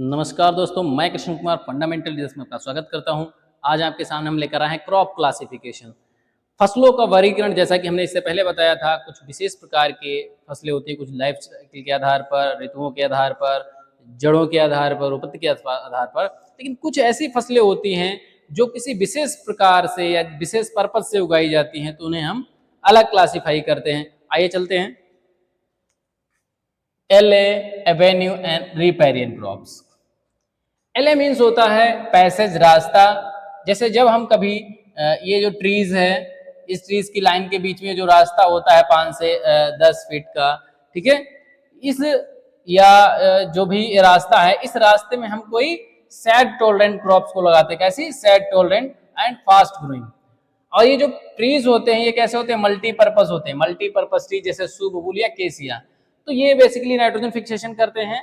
नमस्कार दोस्तों, मैं कृष्ण कुमार फंडामेंटल रिजल्ट में आपका स्वागत करता हूं। आज आपके सामने हम लेकर आए हैं क्रॉप क्लासिफिकेशन, फसलों का वर्गीकरण। जैसा कि हमने इससे पहले बताया था, कुछ विशेष प्रकार के फसलें होती हैं, कुछ लाइफ साइकिल के आधार पर, ऋतुओं के आधार पर, जड़ों के आधार पर, उपज के आधार पर। लेकिन कुछ ऐसी फसलें होती हैं जो किसी विशेष प्रकार से या विशेष पर्पज से उगाई जाती हैं, तो उन्हें हम अलग क्लासीफाई करते हैं। आइए चलते हैं। LA Avenue and riparian crops. LA means होता है पैसेज, रास्ता। जैसे जब हम कभी ये जो ट्रीज है, इस ट्रीज की लाइन के बीच में जो रास्ता होता है 5 से 10 फीट का, ठीक है, इस या जो भी रास्ता है, इस रास्ते में हम कोई सैड टॉलरेंट क्रॉप्स को लगाते हैं। कैसी? Sad tolerant and fast growing. और ये जो ट्रीज होते हैं, ये कैसे होते हैं? मल्टीपर्पज होते हैं। मल्टीपर्पज ट्री जैसे सुबबुल या केसिया, तो ये बेसिकली नाइट्रोजन फिक्सेशन करते हैं।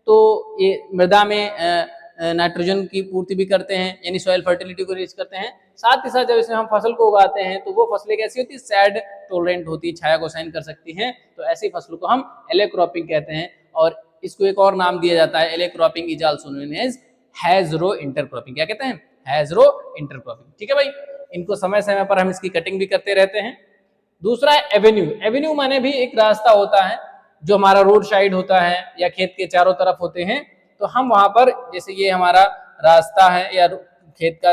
तो ये मृदा में नाइट्रोजन की पूर्ति भी करते हैं, यानी सॉइल फर्टिलिटी को रीच करते हैं। साथ ही साथ जब इसमें हम फसल को उगाते हैं तो वो फसलें कैसी होती है? सैड टॉलरेंट होती है, छाया को सहन कर सकती हैं। तो ऐसी फसलों को हम LA क्रॉपिंग कहते हैं। और इसको एक और नाम दिया जाता है, LA cropping is also known as hedgerow intercropping. क्या कहते हैं? Hedgerow intercropping. ठीक है भाई, इनको समय समय पर हम इसकी कटिंग भी करते रहते हैं। दूसरा है एवेन्यू। एवेन्यू माने भी एक रास्ता होता है जो हमारा रोड साइड होता है या खेत के चारों तरफ होते हैं। तो हम वहां पर, जैसे ये हमारा रास्ता है या खेत का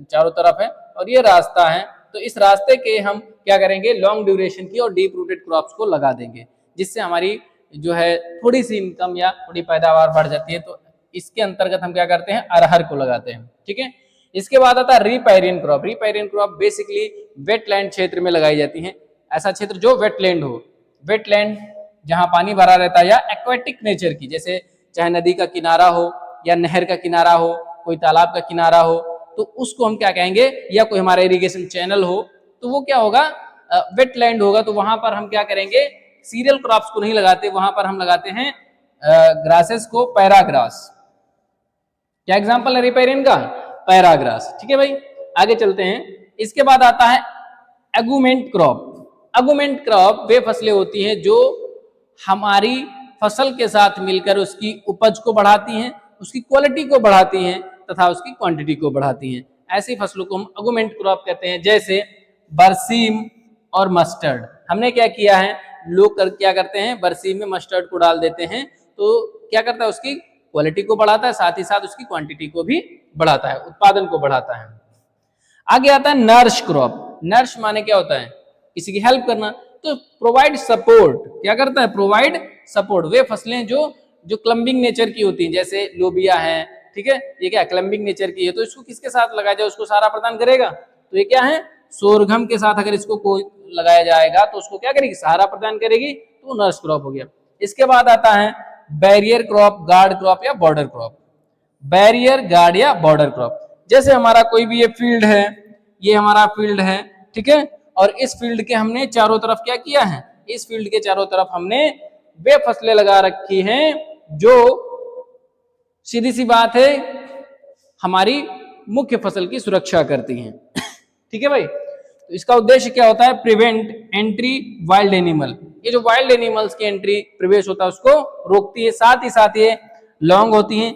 चारों तरफ है और ये रास्ता है, तो इस रास्ते के हम क्या करेंगे? लॉन्ग ड्यूरेशन की और डीप रूटेड क्रॉप्स को लगा देंगे, जिससे हमारी जो है थोड़ी सी इनकम या थोड़ी पैदावार बढ़ जाती है। तो इसके अंतर्गत हम क्या करते हैं? अरहर को लगाते हैं। ठीक है। इसके बाद आता है riparian crop. Riparian crop basically wetland क्षेत्र में लगाई जाती है। ऐसा क्षेत्र जो वेटलैंड हो, वेटलैंड जहां पानी भरा रहता है, या एक्वेटिक नेचर की, जैसे चाहे नदी का किनारा हो या नहर का किनारा हो, कोई तालाब का किनारा हो, तो उसको हम क्या कहेंगे? या कोई हमारा इरिगेशन चैनल हो, तो वो क्या होगा? वेटलैंड होगा। तो वहां पर हम क्या करेंगे? सीरियल क्रॉप्स को नहीं लगाते, वहां पर हम लगाते हैं ग्रासेस को, पैराग्रास। क्या एग्जाम्पल है रिपेरियन का? पैराग्रास। ठीक है भाई, आगे चलते हैं। इसके बाद आता है एगुमेंट क्रॉप। एगुमेंट क्रॉप वे फसलें होती हैं जो हमारी फसल के साथ मिलकर उसकी उपज को बढ़ाती हैं, उसकी क्वालिटी को बढ़ाती हैं तथा उसकी क्वांटिटी को बढ़ाती हैं। ऐसी फसलों को हम एगुमेंट क्रॉप कहते हैं। जैसे बरसीम और मस्टर्ड। हमने क्या किया है? लोग क्या करते हैं? बरसीम में मस्टर्ड को डाल देते हैं, तो क्या करता है? उसकी क्वालिटी को बढ़ाता है, साथ ही साथ उसकी क्वांटिटी को भी बढ़ाता है, उत्पादन को बढ़ाता है। आगे आता है नर्श क्रॉप। नर्श माने क्या होता है? किसी की हेल्प करना। तो प्रोवाइड सपोर्ट। क्या करता है? Provide support. वे फसलें जो क्लम्बिंग नेचर की होती हैं, जैसे लोबिया है, ठीक है, ये क्या क्लम्बिंग नेचर की है, तो इसको किसके साथ लगाया जाए? उसको सहारा प्रदान करेगा। तो ये क्या है? सोरघम के साथ अगर इसको कोई लगाया जाएगा तो उसको क्या करेगी? सहारा प्रदान करेगी। तो नर्श क्रॉप हो गया। इसके बाद आता है बैरियर क्रॉप, गार्ड क्रॉप या बॉर्डर क्रॉप। बैरियर, गार्ड या बॉर्डर क्रॉप। जैसे हमारा कोई भी ये फील्ड है, ये हमारा फील्ड है, ठीक है, और इस फील्ड के हमने चारों तरफ क्या किया है? इस फील्ड के चारों तरफ हमने वे फसलें लगा रखी हैं जो, सीधी सी बात है, हमारी मुख्य फसल की सुरक्षा करती हैं। ठीक है भाई। तो इसका उद्देश्य क्या होता है? Prevent entry wild animal. ये जो वाइल्ड एनिमल्स की एंट्री, प्रवेश होता है, उसको रोकती है। साथ ही साथ ये लॉन्ग होती हैं,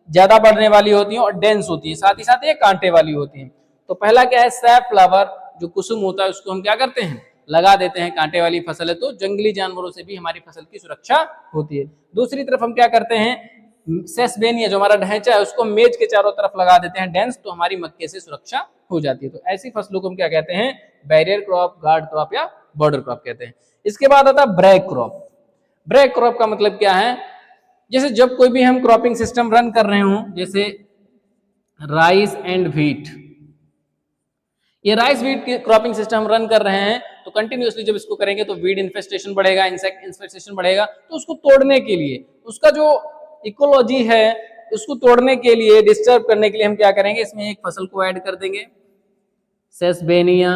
ज्यादा बढ़ने वाली होती हैं और डेंस होती है। साथ ही साथ ये कांटे वाली होती हैं। तो पहला क्या है? सैफ फ्लावर, जो कुसुम होता है, उसको हम क्या करते हैं? लगा देते हैं। कांटे वाली फसल है तो जंगली जानवरों से भी हमारी फसल की सुरक्षा होती है। दूसरी तरफ हम क्या करते हैं? सेसबेनिया, जो हमारा ढैंचा है, उसको मेज के चारों तरफ लगा देते हैं, डेंस, तो हमारी मक्के से सुरक्षा हो जाती है। तो ऐसी फसलों को हम क्या कहते हैं? बैरियर क्रॉप, गार्ड क्रॉप या बॉर्डर क्रॉप कहते हैं। इसके बाद आता है ब्रेक क्रॉप। ब्रेक क्रॉप का मतलब क्या है? जैसे जब कोई भी हम क्रॉपिंग सिस्टम रन कर रहे हो, जैसे राइस एंड व्हीट, ये राइस व्हीट की क्रॉपिंग सिस्टम रन कर रहे हैं, तो कंटिन्यूअसली जब इसको करेंगे तो वीड इन्फेस्टेशन बढ़ेगा, इंसेक्ट इन्फेस्टेशन बढ़ेगा। तो उसको तोड़ने के लिए, उसका जो इकोलॉजी है, उसको तोड़ने के लिए, डिस्टर्ब करने के लिए हम क्या करेंगे? इसमें एक फसल को ऐड कर देंगे, सेसबेनिया,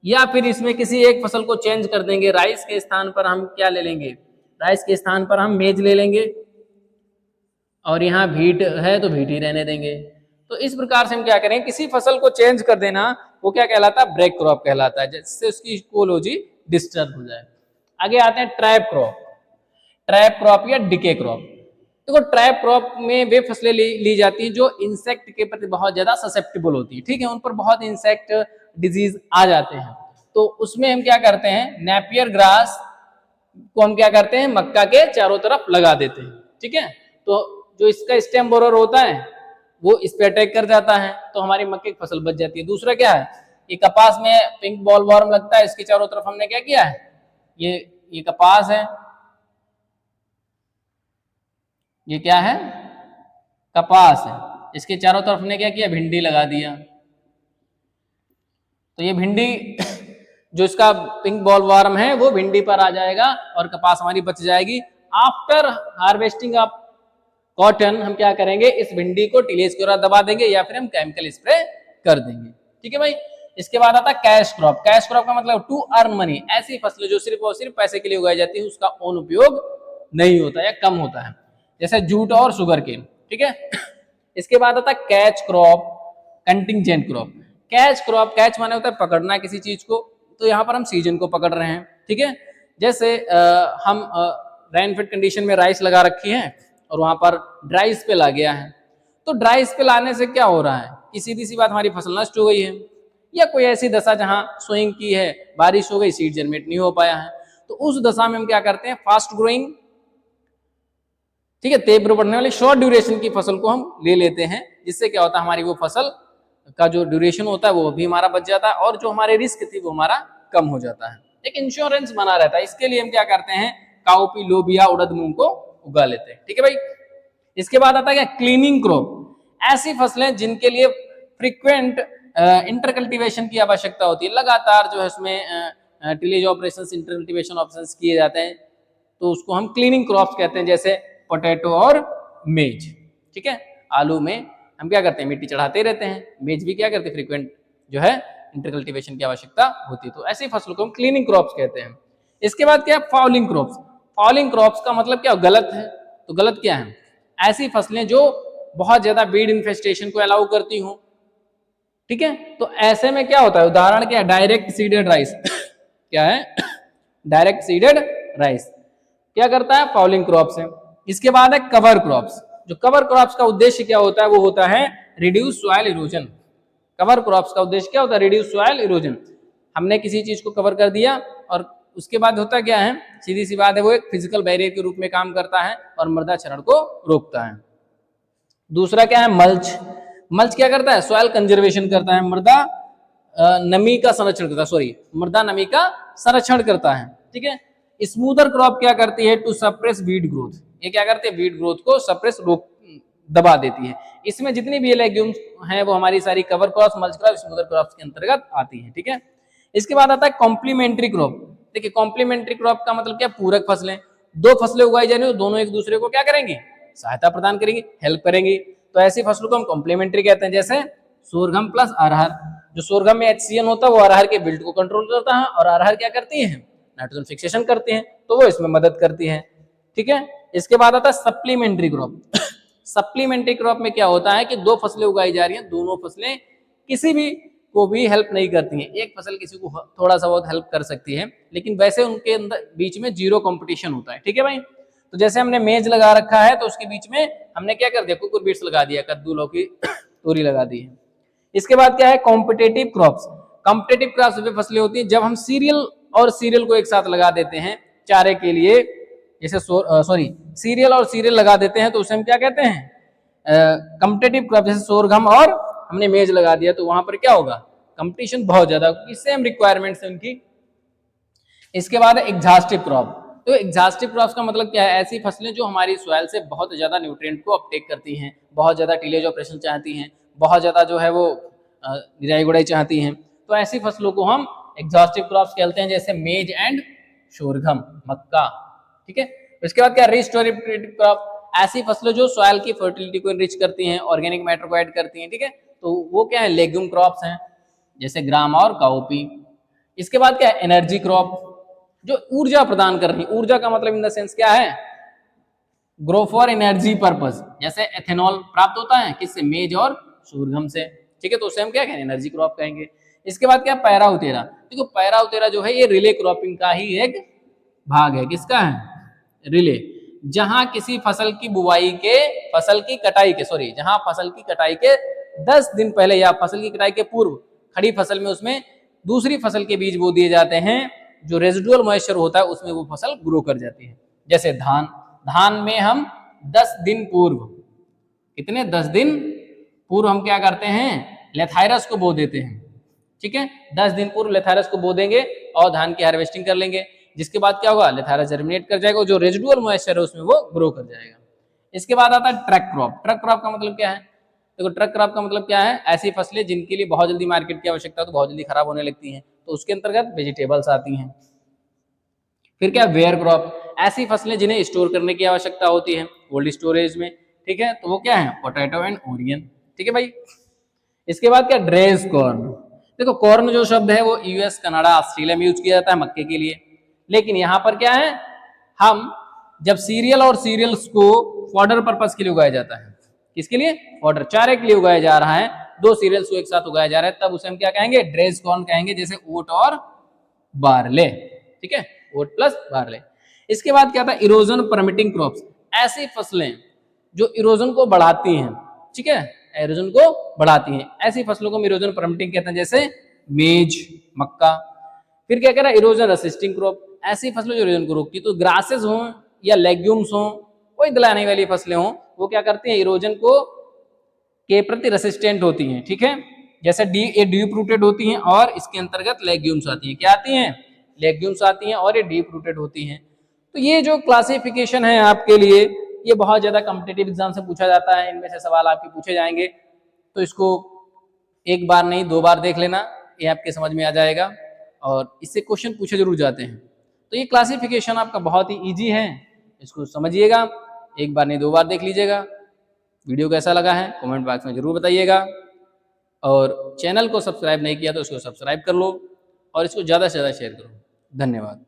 या फिर इसमें किसी एक फसल को चेंज कर देंगे। राइस के स्थान पर हम क्या ले लेंगे? राइस के स्थान पर हम मेज ले लेंगे, और यहाँ व्हीट है तो व्हीट ही रहने देंगे। तो इस प्रकार से हम क्या करेंगे? किसी फसल को चेंज कर देना, वो क्या कहलाता है? ब्रेक क्रॉप कहलाता है, जिससे उसकी इकोलॉजी डिस्टर्ब हो जाए। आगे आते हैं ट्रैप क्रॉप। ट्रैप क्रॉप या डिके क्रॉप। देखो ट्रैप क्रॉप में वे फसलें ली जाती हैं जो इंसेक्ट के प्रति बहुत ज्यादा ससेप्टेबल होती है, ठीक है, उन पर बहुत इंसेक्ट डिजीज आ जाते हैं। तो उसमें हम क्या करते हैं, नेपियर ग्रास को हम क्या करते हैं, मक्का के चारों तरफ लगा देते हैं, ठीक है। तो जो इसका स्टेम बोरर होता है वो इस पे अटैक कर जाता है, तो हमारी मक्के की फसल बच जाती है। दूसरा क्या है, ये कपास में पिंक बॉल वॉर्म लगता है, इसके चारों तरफ हमने क्या किया है, ये कपास है, ये क्या है, कपास है, इसके चारों तरफ हमने क्या किया, भिंडी लगा दिया। तो ये भिंडी जो इसका पिंक बॉल वॉर्म है वो भिंडी पर आ जाएगा और कपास हमारी बच जाएगी। आफ्टर हार्वेस्टिंग ऑफ कॉटन हम क्या करेंगे, इस भिंडी को टिलेज के द्वारा दबा देंगे या फिर हम केमिकल स्प्रे कर देंगे, ठीक है भाई। इसके बाद आता है कैश क्रॉप। कैश क्रॉप का मतलब टू अर्न मनी, ऐसी फसलें जो सिर्फ और सिर्फ पैसे के लिए उगाई जाती है, उसका ओन उपयोग नहीं होता या कम होता है, जैसे जूट और शुगर केन, ठीक है। इसके बाद आता है catch crop, contingent crop. Catch crop, catch माने होता है पकड़ना किसी चीज को, तो यहाँ पर हम सीजन को पकड़ रहे हैं, ठीक है। जैसे हम रेनफेड कंडीशन में राइस लगा रखी है और वहां पर ड्राई स्पेल आ गया है, तो ड्राई स्पेल आने से क्या हो रहा है कि सीधी सी बात हमारी फसल नष्ट हो गई है, या कोई ऐसी दशा जहां सोइंग की है, बारिश हो गई, सीड जनरेट नहीं हो पाया है, तो उस दशा में हम क्या करते हैं, फास्ट ग्रोइंग, ठीक है, तीव्र बढ़ने वाली शॉर्ट ड्यूरेशन की फसल को हम ले लेते हैं, जिससे क्या होता है हमारी वो फसल का जो ड्यूरेशन होता है वो भी हमारा बच जाता है और जो हमारे रिस्क थी वो हमारा कम हो जाता है, एक इंश्योरेंस बना रहता है। इसके लिए हम क्या करते हैं, काउपी, लोबिया, उड़द, मूंग को उगा लेते हैं, ठीक है भाई। इसके बाद आता है क्या, क्लीनिंग क्रॉप। ऐसी फसलें जिनके लिए फ्रीक्वेंट इंटरकल्टिवेशन की आवश्यकता होती है, लगातार जो है उसमें टिलेज ऑपरेशंस, इंटरकल्टिवेशन ऑपरेशंस किए जाते हैं, तो उसको हम क्लीनिंग क्रॉप्स कहते हैं, जैसे पोटैटो और मेज, ठीक है। आलू में हम क्या करते हैं, मिट्टी चढ़ाते रहते हैं, मेज भी क्या करते हैं, फ्रीक्वेंट जो है इंटरकल्टिवेशन की आवश्यकता होती है, तो ऐसी फसलों को हम क्लीनिंग क्रॉप्स कहते हैं। इसके बाद क्या है, फाउलिंग क्रॉप्स। फाउलिंग क्रॉप्स का मतलब क्या, गलत है, तो गलत क्या है, ऐसी फसलें जो बहुत ज्यादा बीड इन्फेस्टेशन को अलाउ करती हूं, ठीक है। तो ऐसे में क्या होता है, उदाहरण क्या है, डायरेक्ट सीडेड राइस क्या है, डायरेक्ट सीडेड राइस क्या करता है, फाउलिंग क्रॉप्स है। इसके बाद है कवर क्रॉप्स। जो कवर क्रॉप्स का उद्देश्य क्या होता है, वो होता है reduce soil erosion. Cover crops का उद्देश्य क्या होता है, रिड्यूस सॉइल इरोजन। हमने किसी चीज को कवर कर दिया और उसके बाद होता क्या है, सीधी सी बात है, वो एक फिजिकल बैरियर के रूप में काम करता है और मृदा क्षरण को रोकता है। दूसरा क्या है, मल्च। मल्च क्या करता है, सॉइल कंजर्वेशन करता है, मृदा नमी का संरक्षण करता है, सॉरी, मृदा नमी का संरक्षण करता है, ठीक है। स्मूदर क्रॉप क्या करती है, टू सप्रेस वीड ग्रोथ। ये क्या करते हैं, वीड ग्रोथ को सप्रेस, रोक, दबा देती है। इसमें जितनी भी लेग्यूम्स हैं वो हमारी सारी cover crops, mulch crop, smoother crops के अंतर्गत आती है, ठीक है। इसके बाद आता है कॉम्प्लीमेंट्री क्रॉप। देखिए कॉम्प्लीमेंट्री क्रॉप का मतलब क्या, पूरक फसलें। दो फसलें उगाई जा रही हो, दोनों एक दूसरे को क्या करेंगी, सहायता प्रदान करेंगी, हेल्प करेंगी, तो ऐसी फसलों को हम कॉम्प्लीमेंट्री कहते हैं। जैसे सोरगम प्लस अरहर। जो सोरगम में HCN होता है वो अरहर के बिल्ट को कंट्रोल करता है और अरहर क्या करती है, नाइट्रोजन फिक्सेशन करती है, तो वो इसमें मदद करती है, ठीक है। इसके बाद आता है सप्लीमेंट्री क्रॉप। सप्लीमेंट्री क्रॉप में क्या होता है कि दो फसलें उगाई जा रही हैं, दोनों फसलें किसी भी को भी हेल्प नहीं करती हैं, एक फसल किसी को थोड़ा सा बहुत हेल्प कर सकती है, लेकिन वैसे उनके अंदर बीच में जीरो कंपटीशन होता है, ठीक है भाई। तो जैसे हमने मेज लगा रखा है तो उसके बीच में हमने क्या कर दिया, कुकुर बीट्स लगा दिया, कद्दू, लौकी, तोरी लगा दी है। इसके बाद क्या है, कॉम्पिटेटिव क्रॉप्स। कॉम्पिटेटिव क्रॉप्स वे फसलें होती हैं जब हम सीरियल और सीरियल को एक साथ लगा देते हैं चारे के लिए, जैसे सीरियल और सीरियल लगा देते हैं तो उसे हम क्या कहते हैं, कॉम्पिटेटिव क्रॉप। जैसे सोरगम और हमने मेज लगा दिया तो वहां पर क्या होगा, कंपटीशन बहुत ज्यादा, सेम रिक्वायरमेंट्स है उनकी। इसके बाद एग्जॉस्टिव क्रॉप। तो एग्जॉस्टिव क्रॉप्स का मतलब क्या है, ऐसी फसलें जो हमारी सॉइल से बहुत ज्यादा न्यूट्रिएंट को अपटेक करती हैं, बहुत ज्यादा टिलेज ऑपरेशन चाहती हैं, बहुत ज्यादा जो है वो निराई गुड़ाई चाहती हैं, तो ऐसी फसलों को हम एग्जॉस्टिव क्रॉप्स कहते हैं, जैसे मेज एंड सोरगम, मक्का, ठीक है। इसके बाद क्या, रिस्टोरेटिव क्रॉप। ऐसी फसलें जो सॉइल की फर्टिलिटी को एनरिच करती हैं, ऑर्गेनिक मैटर को ऐड करती हैं, ठीक है, तो वो क्या है, लेग्यूम क्रॉप्स हैं, जैसे ग्राम और काउपी। इसके बाद क्या है, एनर्जी क्रॉप, जो ऊर्जा प्रदान कर रही है। ऊर्जा का मतलब इन द सेंस क्या है, ग्रो फॉर एनर्जी पर्पस, जैसे एथेनॉल प्राप्त होता है किससे, मेज और सोरगम से, ठीक है, तो उसे हम क्या कहेंगे, एनर्जी क्रॉप कहेंगे। इसके बाद क्या, पैरा उतेरा। देखो पैरा उतेरा जो है ये रिले क्रॉपिंग का ही एक भाग है, किसका है, रिले। जहां किसी फसल की बुवाई के फसल की कटाई के सॉरी जहां फसल की कटाई के 10 दिन पहले या फसल की कटाई के पूर्व खड़ी फसल में उसमें दूसरी फसल के बीज बो दिए जाते हैं, जो रेजिडुअल मॉइस्चर होता है उसमें वो फसल ग्रो कर जाती है। जैसे धान में हम 10 दिन पूर्व, कितने 10 दिन पूर्व हम क्या करते हैं, लेथाइरस को बो देते हैं। ठीक है, 10 दिन पूर्व लेथाइरस को बो देंगे और धान की हार्वेस्टिंग कर लेंगे, जिसके बाद क्या होगा, लेथाइरस जर्मिनेट कर जाएगा, जो रेजिडुअल मॉइस्चर है उसमें वो ग्रो कर जाएगा। इसके बाद आता है ट्रक क्रॉप। ट्रक क्रॉप का मतलब क्या है, देखो ट्रक क्रॉप का मतलब क्या है, ऐसी फसलें जिनके लिए बहुत जल्दी मार्केट की आवश्यकता है तो बहुत जल्दी खराब होने लगती हैं, तो उसके अंतर्गत वेजिटेबल्स आती हैं। फिर क्या, वेयर क्रॉप, ऐसी फसलें जिन्हें स्टोर करने की आवश्यकता होती है कोल्ड स्टोरेज में। ठीक है, तो वो क्या है, पोटैटो एंड ओनियन। ठीक है भाई। इसके बाद क्या, ड्रेस कॉर्न। देखो कॉर्न जो शब्द है वो यूएस, कनाडा, ऑस्ट्रेलिया में यूज किया जाता है मक्के के लिए, लेकिन यहाँ पर क्या है, हम जब सीरियल और सीरियल्स को फॉडर पर्पस के लिए उगाया जाता है, किसके लिए, फॉडर, चारे के लिए उगाया जा रहा है, दो सीरियल्स को एक साथ उगाया जा रहा है, तब उसे हम क्या कहेंगे, ड्रेस कॉर्न कहेंगे, जैसे ओट और बारले। ठीक है, ओट प्लस बारले। इसके बाद क्या था, इरोजन परमिटिंग क्रॉप्स, ऐसी फसलें जो इरोजन को बढ़ाती हैं। ठीक है, इरोजन को बढ़ाती हैं, ऐसी फसलों को हम इरोजन परमिटिंग कहते हैं, जैसे मेज, मक्का। फिर क्या कह रहा है, इरोजन रेसिस्टिंग क्रॉप, ऐसी फसलें जो इरोजन को रोकती है, तो ग्रासेस हों या लेग्यूम्स हों, कोई दलाने वाली फसलें हों, वो क्या करती हैं, इरोजन को के प्रति रेसिस्टेंट होती हैं। ठीक है, जैसे डीप रूटेड होती हैं और इसके अंतर्गत लेग्यूम्स आती हैं। क्या आती हैं, लेग्यूम्स आती हैं और ये डीप रूटेड होती हैं। तो ये जो क्लासिफिकेशन है आपके लिए, ये बहुत ज्यादा कॉम्पिटिटिव एग्जाम से पूछा जाता है, इनमें से सवाल आपके पूछे जाएंगे, तो इसको एक बार नहीं 2 बार देख लेना, ये आपके समझ में आ जाएगा और इससे क्वेश्चन पूछे जरूर जाते हैं। तो ये क्लासिफिकेशन आपका बहुत ही ईजी है, इसको समझिएगा, एक बार नहीं 2 बार देख लीजिएगा। वीडियो कैसा लगा है कमेंट बॉक्स में जरूर बताइएगा, और चैनल को सब्सक्राइब नहीं किया तो इसको सब्सक्राइब कर लो और इसको ज़्यादा से ज़्यादा शेयर करो। धन्यवाद।